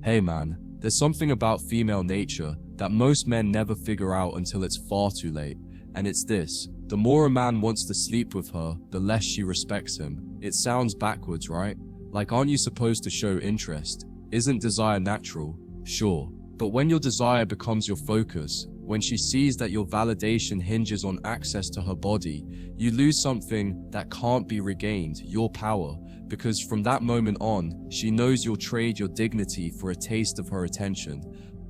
Hey man, there's something about female nature that most men never figure out until it's far too late. And it's this: the more a man wants to sleep with her, the less she respects him. It sounds backwards, right? Like, aren't you supposed to show interest? Isn't desire natural? Sure. But when your desire becomes your focus, when she sees that your validation hinges on access to her body, you lose something that can't be regained, your power. Because from that moment on, she knows you'll trade your dignity for a taste of her attention.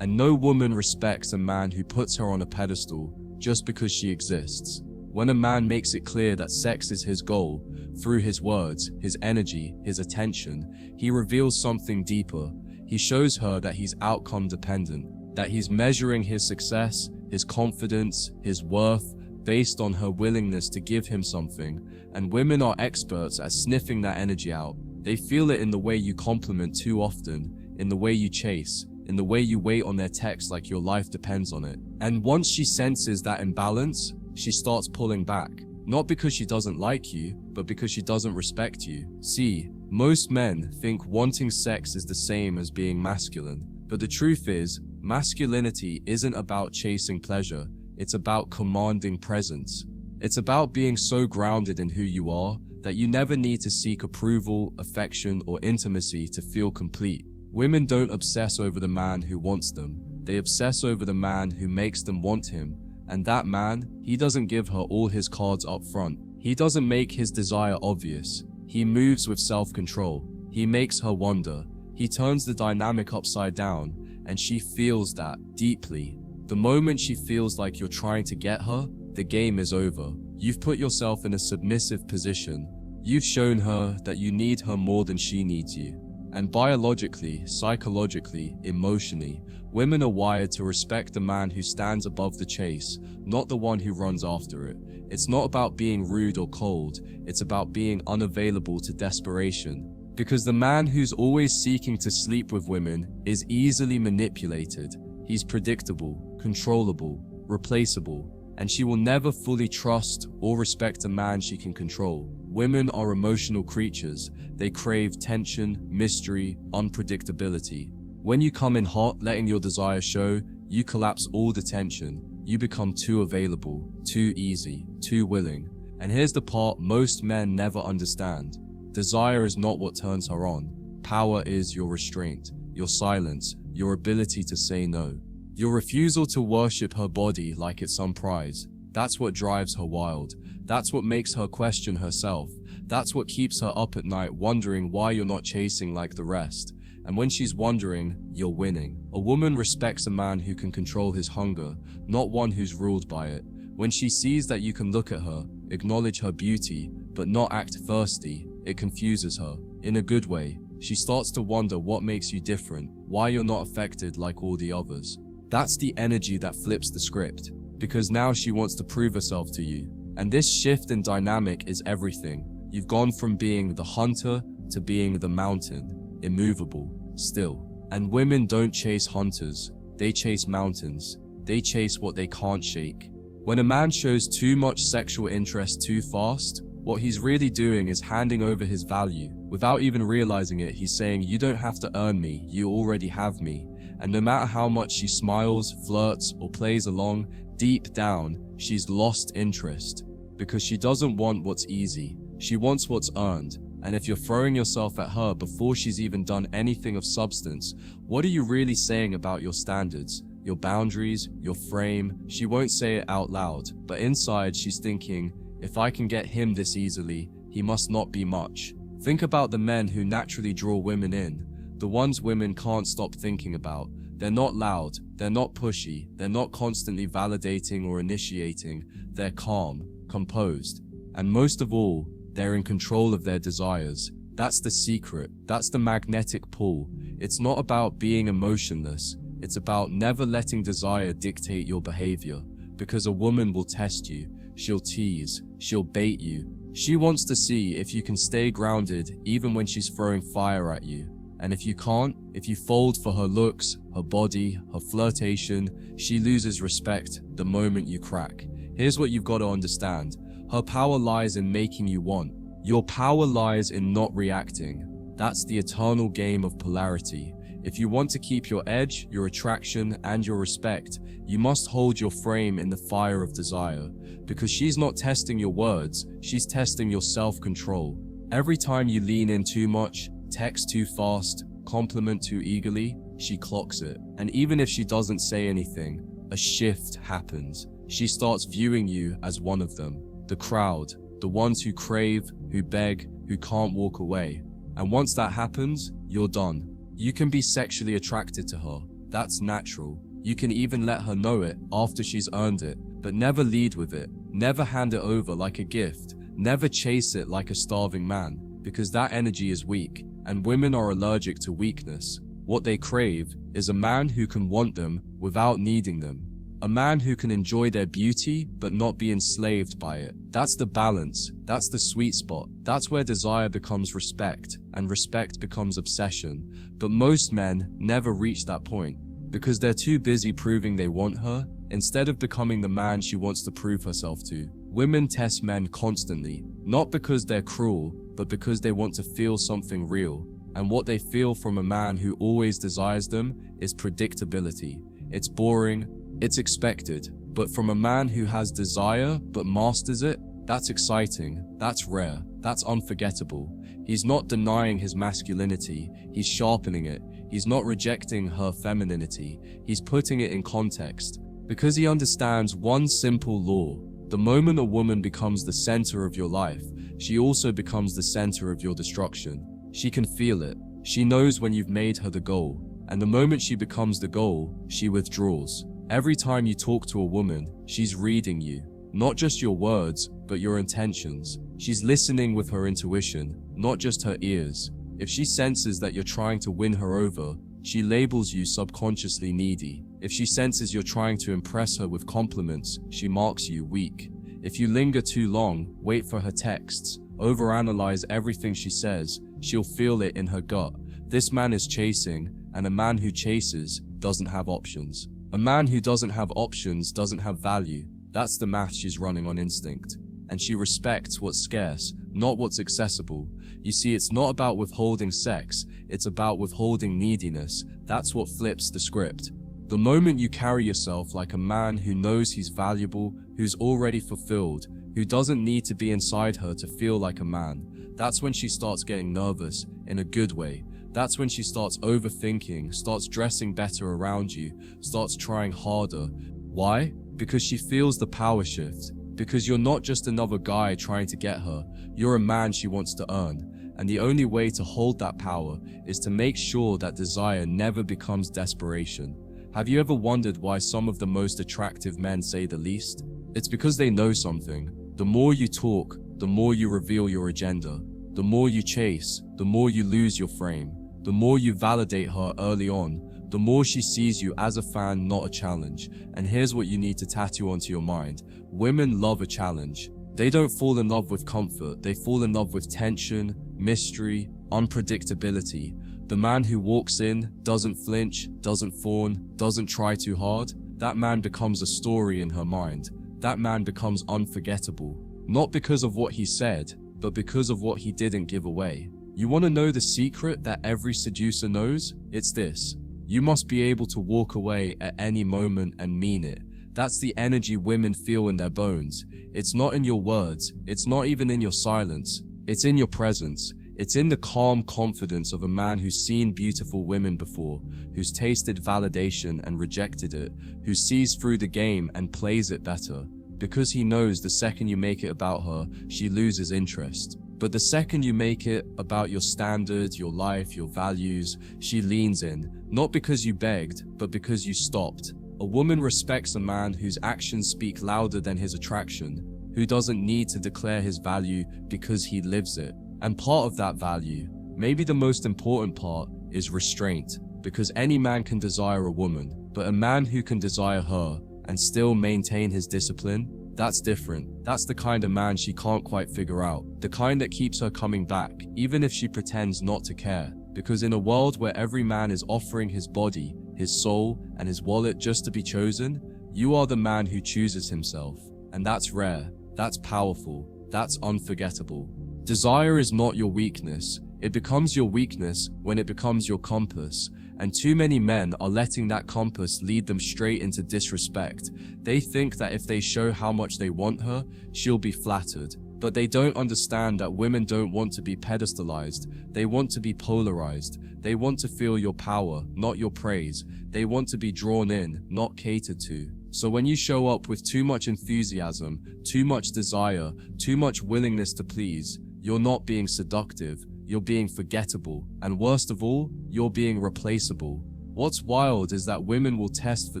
And no woman respects a man who puts her on a pedestal just because she exists. When a man makes it clear that sex is his goal, through his words, his energy, his attention, he reveals something deeper. He shows her that he's outcome dependent, that he's measuring his success, his confidence, his worth, based on her willingness to give him something. And women are experts at sniffing that energy out. They feel it in the way you compliment too often, in the way you chase, in the way you wait on their text like your life depends on it. And once she senses that imbalance, she starts pulling back. Not because she doesn't like you, but because she doesn't respect you. See, most men think wanting sex is the same as being masculine. But the truth is, masculinity isn't about chasing pleasure. It's about commanding presence. It's about being so grounded in who you are that you never need to seek approval, affection, or intimacy to feel complete. Women don't obsess over the man who wants them. They obsess over the man who makes them want him. And that man, he doesn't give her all his cards up front. He doesn't make his desire obvious. He moves with self-control. He makes her wonder. He turns the dynamic upside down, and she feels that deeply. The moment she feels like you're trying to get her, the game is over. You've put yourself in a submissive position. You've shown her that you need her more than she needs you. And biologically, psychologically, emotionally, women are wired to respect the man who stands above the chase, not the one who runs after it. It's not about being rude or cold, it's about being unavailable to desperation. Because the man who's always seeking to sleep with women is easily manipulated. He's predictable, controllable, replaceable, and she will never fully trust or respect a man she can control. Women are emotional creatures. They crave tension, mystery, unpredictability. When you come in hot, letting your desire show, you collapse all the tension. You become too available, too easy, too willing. And here's the part most men never understand. Desire is not what turns her on. Power is your restraint, your silence, your ability to say no. Your refusal to worship her body like it's some prize. That's what drives her wild. That's what makes her question herself. That's what keeps her up at night wondering why you're not chasing like the rest. And when she's wondering, you're winning. A woman respects a man who can control his hunger, not one who's ruled by it. When she sees that you can look at her, acknowledge her beauty, but not act thirsty, it confuses her. In a good way. She starts to wonder what makes you different, why you're not affected like all the others. That's the energy that flips the script, because now she wants to prove herself to you. And this shift in dynamic is everything. You've gone from being the hunter to being the mountain, immovable, still. And women don't chase hunters, they chase mountains. They chase what they can't shake. When a man shows too much sexual interest too fast, what he's really doing is handing over his value. Without even realizing it, he's saying, you don't have to earn me, you already have me. And no matter how much she smiles, flirts, or plays along, deep down, she's lost interest. Because she doesn't want what's easy, she wants what's earned. And if you're throwing yourself at her before she's even done anything of substance, what are you really saying about your standards, your boundaries, your frame? She won't say it out loud, but inside she's thinking, if I can get him this easily, he must not be much. Think about the men who naturally draw women in, the ones women can't stop thinking about. They're not loud, they're not pushy, they're not constantly validating or initiating, they're calm, composed, and most of all, they're in control of their desires. That's the secret, that's the magnetic pull. It's not about being emotionless, it's about never letting desire dictate your behavior, because a woman will test you, she'll tease, she'll bait you. She wants to see if you can stay grounded even when she's throwing fire at you. And if you can't, if you fold for her looks, her body, her flirtation, she loses respect the moment you crack. Here's what you've got to understand. Her power lies in making you want. Your power lies in not reacting. That's the eternal game of polarity. If you want to keep your edge, your attraction, and your respect, you must hold your frame in the fire of desire, because she's not testing your words, she's testing your self-control. Every time you lean in too much, text too fast, compliment too eagerly, she clocks it. And even if she doesn't say anything, a shift happens. She starts viewing you as one of them, the crowd, the ones who crave, who beg, who can't walk away. And once that happens, you're done. You can be sexually attracted to her. That's natural. You can even let her know it after she's earned it, but never lead with it. Never hand it over like a gift. Never chase it like a starving man, because that energy is weak, and women are allergic to weakness. What they crave is a man who can want them without needing them. A man who can enjoy their beauty but not be enslaved by it. That's the balance. That's the sweet spot. That's where desire becomes respect and respect becomes obsession. But most men never reach that point because they're too busy proving they want her instead of becoming the man she wants to prove herself to. Women test men constantly, not because they're cruel, but because they want to feel something real. And what they feel from a man who always desires them is predictability. It's boring, it's expected. But from a man who has desire but masters it, that's exciting, that's rare, that's unforgettable. He's not denying his masculinity, he's sharpening it. He's not rejecting her femininity, he's putting it in context. Because he understands one simple law: the moment a woman becomes the center of your life, she also becomes the center of your destruction. She can feel it. She knows when you've made her the goal. And the moment she becomes the goal, she withdraws. Every time you talk to a woman, she's reading you. Not just your words, but your intentions. She's listening with her intuition, not just her ears. If she senses that you're trying to win her over, she labels you subconsciously needy. If she senses you're trying to impress her with compliments, she marks you weak. If you linger too long, wait for her texts, overanalyze everything she says, she'll feel it in her gut. This man is chasing, and a man who chases doesn't have options. A man who doesn't have options doesn't have value. That's the math she's running on instinct. And she respects what's scarce, not what's accessible. You see, it's not about withholding sex, it's about withholding neediness. That's what flips the script. The moment you carry yourself like a man who knows he's valuable, who's already fulfilled, who doesn't need to be inside her to feel like a man, that's when she starts getting nervous, in a good way. That's when she starts overthinking, starts dressing better around you, starts trying harder. Why? Because she feels the power shift. Because you're not just another guy trying to get her, you're a man she wants to earn. And the only way to hold that power is to make sure that desire never becomes desperation. Have you ever wondered why some of the most attractive men say the least? It's because they know something. The more you talk, the more you reveal your agenda. The more you chase, the more you lose your frame. The more you validate her early on, the more she sees you as a fan, not a challenge. And here's what you need to tattoo onto your mind. Women love a challenge. They don't fall in love with comfort, they fall in love with tension, mystery, unpredictability. The man who walks in, doesn't flinch, doesn't fawn, doesn't try too hard, that man becomes a story in her mind. That man becomes unforgettable. Not because of what he said, but because of what he didn't give away. You want to know the secret that every seducer knows? It's this. You must be able to walk away at any moment and mean it. That's the energy women feel in their bones. It's not in your words. It's not even in your silence. It's in your presence. It's in the calm confidence of a man who's seen beautiful women before, who's tasted validation and rejected it, who sees through the game and plays it better. Because he knows the second you make it about her, she loses interest. But the second you make it about your standards, your life, your values, she leans in. Not because you begged, but because you stopped. A woman respects a man whose actions speak louder than his attraction, who doesn't need to declare his value because he lives it. And part of that value, maybe the most important part, is restraint. Because any man can desire a woman, but a man who can desire her and still maintain his discipline, that's different. That's the kind of man she can't quite figure out. The kind that keeps her coming back, even if she pretends not to care. Because in a world where every man is offering his body, his soul, and his wallet just to be chosen, you are the man who chooses himself. And that's rare, that's powerful, that's unforgettable. Desire is not your weakness. It becomes your weakness when it becomes your compass. and too many men are letting that compass lead them straight into disrespect. They think that if they show how much they want her, she'll be flattered. But they don't understand that women don't want to be pedestalized. They want to be polarized. They want to feel your power, not your praise. They want to be drawn in, not catered to. So when you show up with too much enthusiasm, too much desire, too much willingness to please, you're not being seductive, you're being forgettable, and worst of all, you're being replaceable. What's wild is that women will test for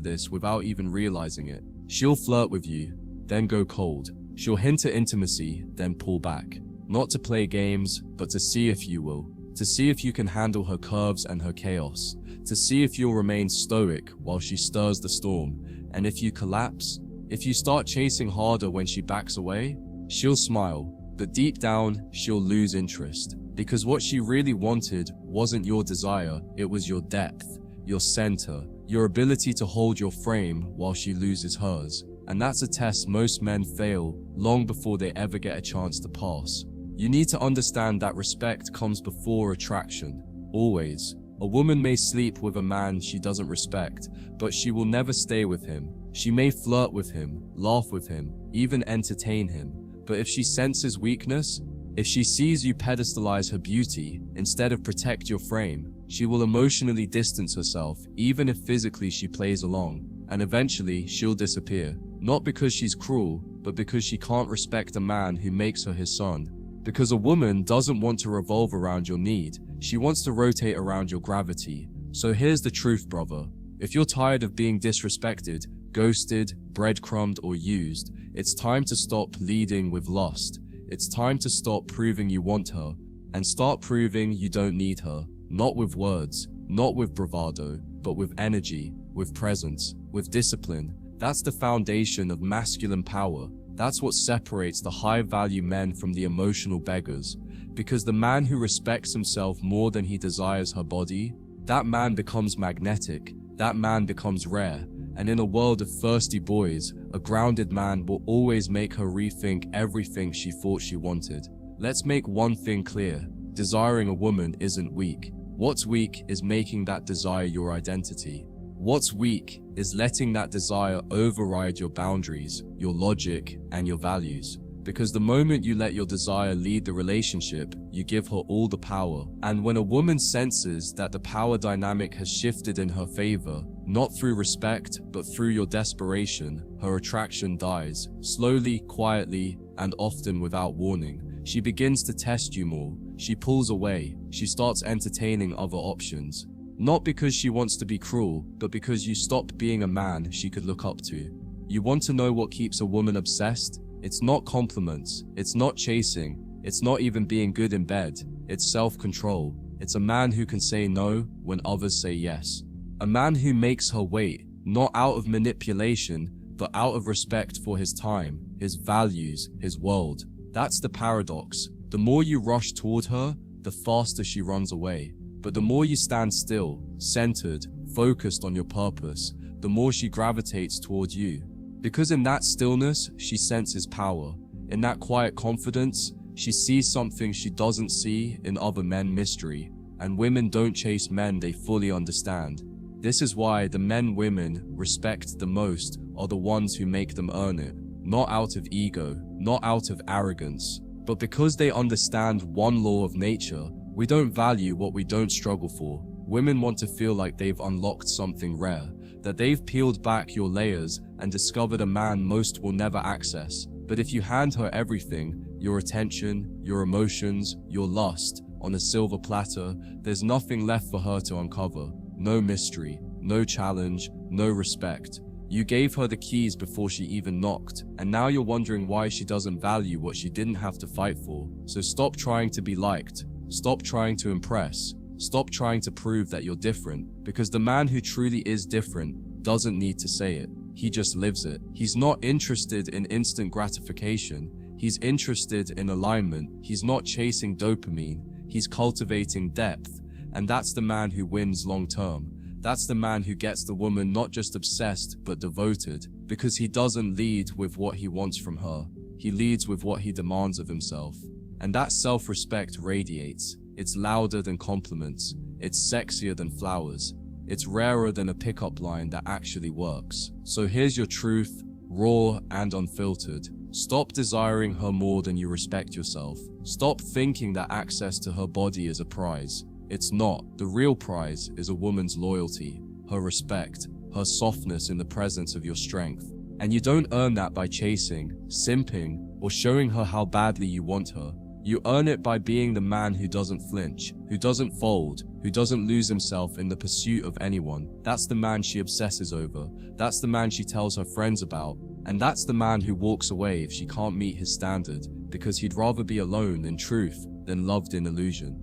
this without even realizing it. She'll flirt with you, then go cold. She'll hint at intimacy, then pull back. Not to play games, but to see if you will. To see if you can handle her curves and her chaos. To see if you'll remain stoic while she stirs the storm. And if you collapse, if you start chasing harder when she backs away, she'll smile. But deep down, she'll lose interest. Because what she really wanted wasn't your desire, it was your depth, your center, your ability to hold your frame while she loses hers. And that's a test most men fail long before they ever get a chance to pass. You need to understand that respect comes before attraction. Always. A woman may sleep with a man she doesn't respect, but she will never stay with him. She may flirt with him, laugh with him, even entertain him. But if she senses weakness, if she sees you pedestalize her beauty instead of protect your frame, she will emotionally distance herself, even if physically she plays along. And eventually, she'll disappear. Not because she's cruel, but because she can't respect a man who makes her his son. Because a woman doesn't want to revolve around your need, she wants to rotate around your gravity. So here's the truth, brother. If you're tired of being disrespected, ghosted, breadcrumbed, or used, it's time to stop leading with lust. It's time to stop proving you want her, and start proving you don't need her. Not with words, not with bravado, but with energy, with presence, with discipline. That's the foundation of masculine power. That's what separates the high-value men from the emotional beggars. Because the man who respects himself more than he desires her body, that man becomes magnetic, that man becomes rare. And in a world of thirsty boys, a grounded man will always make her rethink everything she thought she wanted. Let's make one thing clear. Desiring a woman isn't weak. What's weak is making that desire your identity. What's weak is letting that desire override your boundaries, your logic, and your values. Because the moment you let your desire lead the relationship, you give her all the power. And when a woman senses that the power dynamic has shifted in her favor, not through respect, but through your desperation, her attraction dies, slowly, quietly, and often without warning. She begins to test you more. She pulls away. She starts entertaining other options. Not because she wants to be cruel, but because you stopped being a man she could look up to. You want to know what keeps a woman obsessed? It's not compliments, it's not chasing, it's not even being good in bed, it's self-control. It's a man who can say no when others say yes. A man who makes her wait, not out of manipulation, but out of respect for his time, his values, his world. That's the paradox. The more you rush toward her, the faster she runs away. But the more you stand still, centered, focused on your purpose, the more she gravitates towards you. Because in that stillness, she senses power. In that quiet confidence, she sees something she doesn't see in other men: mystery. And women don't chase men they fully understand. This is why the men women respect the most are the ones who make them earn it. Not out of ego, not out of arrogance, but because they understand one law of nature. We don't value what we don't struggle for. Women want to feel like they've unlocked something rare, that they've peeled back your layers and discovered a man most will never access. But if you hand her everything, your attention, your emotions, your lust, on a silver platter, there's nothing left for her to uncover. No mystery, no challenge, no respect. You gave her the keys before she even knocked, and now you're wondering why she doesn't value what she didn't have to fight for. So stop trying to be liked. Stop trying to impress. Stop trying to prove that you're different, because the man who truly is different doesn't need to say it. He just lives it. He's not interested in instant gratification. He's interested in alignment. He's not chasing dopamine. He's cultivating depth. And that's the man who wins long term. That's the man who gets the woman not just obsessed, but devoted, because he doesn't lead with what he wants from her. He leads with what he demands of himself. And that self-respect radiates. It's louder than compliments. It's sexier than flowers. It's rarer than a pickup line that actually works. So here's your truth, raw and unfiltered. Stop desiring her more than you respect yourself. Stop thinking that access to her body is a prize. It's not. The real prize is a woman's loyalty, her respect, her softness in the presence of your strength. And you don't earn that by chasing, simping, or showing her how badly you want her. You earn it by being the man who doesn't flinch, who doesn't fold, who doesn't lose himself in the pursuit of anyone. That's the man she obsesses over. That's the man she tells her friends about. And that's the man who walks away if she can't meet his standard, because he'd rather be alone in truth than loved in illusion.